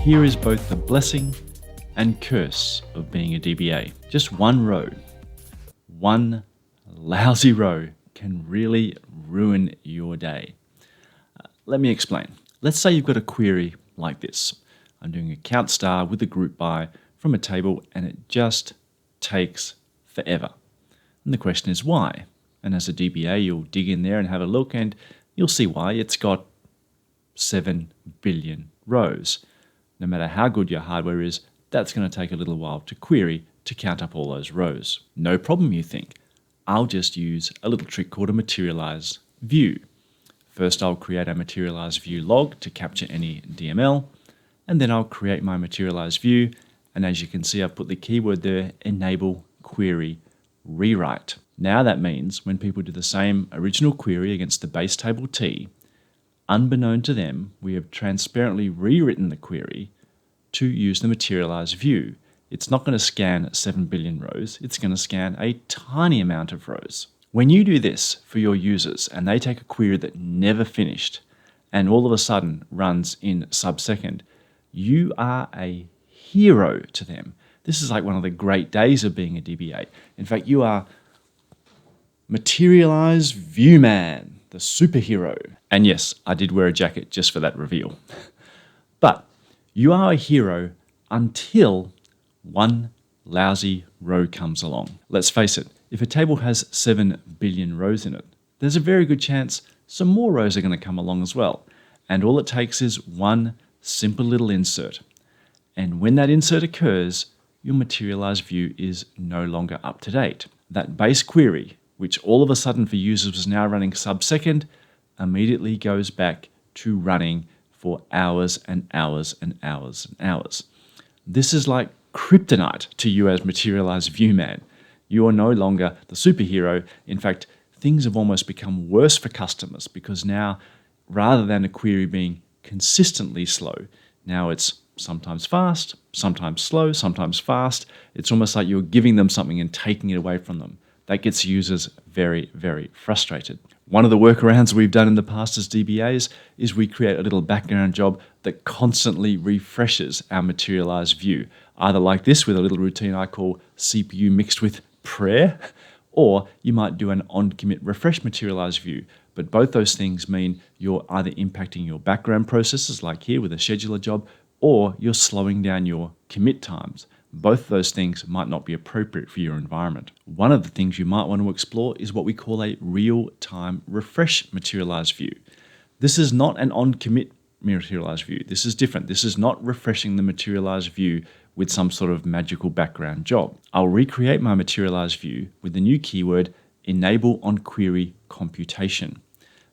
Here is both the blessing and curse of being a DBA. Just one row, one lousy row can really ruin your day. Let me explain. Let's say you've got a query like this. I'm doing a count star with a group by from a table and it just takes forever. And the question is why? And as a DBA, you'll dig in there and have a look and you'll see why. It's got 7 billion rows. No matter how good your hardware is, that's going to take a little while to query to count up all those rows. No problem, you think. I'll just use a little trick called a materialized view. First, I'll create a materialized view log to capture any DML, and then I'll create my materialized view. And as you can see, I've put the keyword there, enable query rewrite. Now that means when people do the same original query against the base table T, unbeknown to them, we have transparently rewritten the query to use the materialized view. It's not going to scan 7 billion rows, it's going to scan a tiny amount of rows. When you do this for your users and they take a query that never finished and all of a sudden runs in sub-second, you are a hero to them. This is like one of the great days of being a DBA. In fact, you are Materialized View Man, the superhero. And yes, I did wear a jacket just for that reveal. But you are a hero until one lousy row comes along. Let's face it, if a table has 7 billion rows in it, there's a very good chance some more rows are going to come along as well. And all it takes is one simple little insert. And when that insert occurs, your materialized view is no longer up to date. That base query, which all of a sudden for users was now running sub-second, immediately goes back to running for hours and hours and hours and hours. This is like kryptonite to you as Materialized View Man. You are no longer the superhero. In fact, things have almost become worse for customers because now, rather than a query being consistently slow, now it's sometimes fast, sometimes slow, sometimes fast. It's almost like you're giving them something and taking it away from them. That gets users very, very frustrated. One of the workarounds we've done in the past as DBAs is we create a little background job that constantly refreshes our materialized view, either like this with a little routine I call CPU mixed with prayer, or you might do an on-commit refresh materialized view. But both those things mean you're either impacting your background processes, like here with a scheduler job, or you're slowing down your commit times. Both those things might not be appropriate for your environment. One of the things you might want to explore is what we call a real-time refresh materialized view. This is not an on-commit materialized view. This is different. This is not refreshing the materialized view with some sort of magical background job. I'll recreate my materialized view with the new keyword enable on query computation.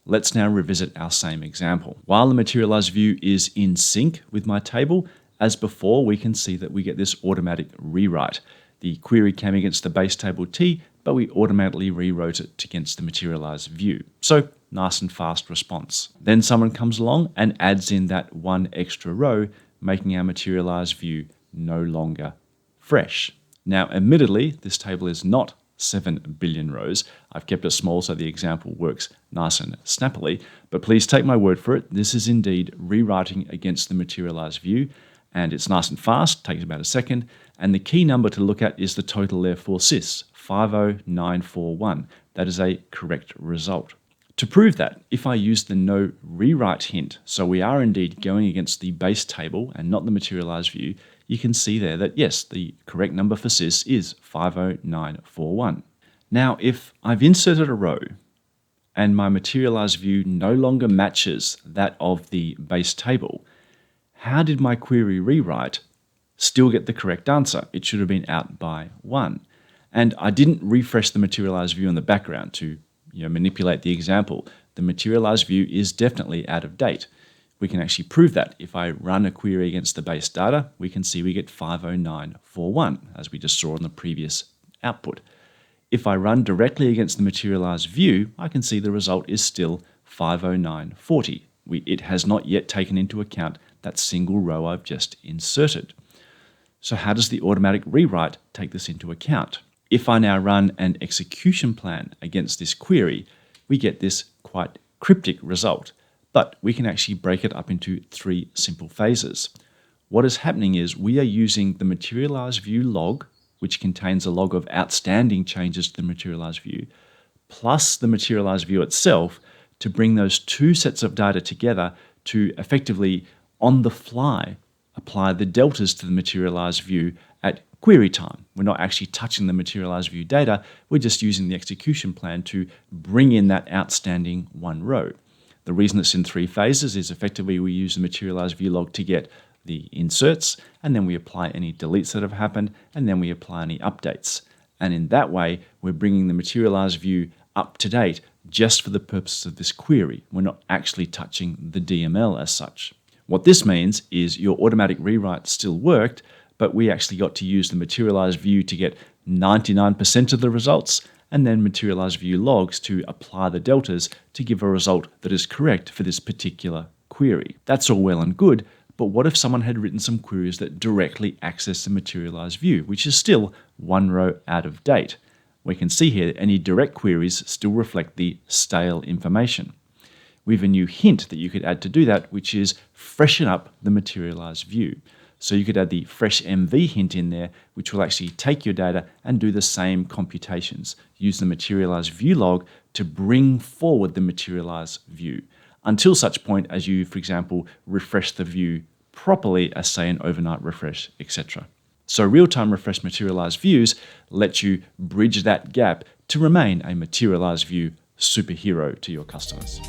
Let's now revisit our same example. While the materialized view is in sync with my table, as before, we can see that we get this automatic rewrite. The query came against the base table T, but we automatically rewrote it against the materialized view. So nice and fast response. Then someone comes along and adds in that one extra row, making our materialized view no longer fresh. Now, admittedly, this table is not 7 billion rows. I've kept it small so the example works nice and snappily, but please take my word for it. This is indeed rewriting against the materialized view, and it's nice and fast, takes about a second, and the key number to look at is the total there for sys, 50941. That is a correct result. To prove that, if I use the no rewrite hint, so we are indeed going against the base table and not the materialized view, you can see there that yes, the correct number for sys is 50941. Now, if I've inserted a row and my materialized view no longer matches that of the base table, how did my query rewrite still get the correct answer? It should have been out by 1. And I didn't refresh the materialized view in the background to manipulate the example. The materialized view is definitely out of date. We can actually prove that. If I run a query against the base data, we can see we get 50941, as we just saw in the previous output. If I run directly against the materialized view, I can see the result is still 50940. It has not yet taken into account that single row I've just inserted. So how does the automatic rewrite take this into account? If I now run an execution plan against this query, we get this quite cryptic result, but we can actually break it up into 3 simple phases. what is happening is we are using the Materialized view log, which contains a log of outstanding changes to the Materialized view, plus the Materialized view itself to bring those two sets of data together to effectively, on the fly, apply the deltas to the Materialized view at query time. We're not actually touching the Materialized view data, we're just using the execution plan to bring in that outstanding one row. The reason it's in 3 phases is effectively we use the Materialized view log to get the inserts, and then we apply any deletes that have happened, and then we apply any updates. And in that way, we're bringing the Materialized view up to date just for the purposes of this query. We're not actually touching the DML as such. What this means is your automatic rewrite still worked, but we actually got to use the Materialized view to get 99% of the results, and then Materialized view logs to apply the deltas to give a result that is correct for this particular query. That's all well and good, but what if someone had written some queries that directly access the Materialized view, which is still one row out of date? We can see here that any direct queries still reflect the stale information. We have a new hint that you could add to do that, which is freshen up the Materialized view. So you could add the fresh MV hint in there, which will actually take your data and do the same computations. Use the Materialized view log to bring forward the Materialized view until such point as you, for example, refresh the view properly as, say, an overnight refresh, etc. So real-time refresh Materialized views let you bridge that gap to remain a Materialized view superhero to your customers.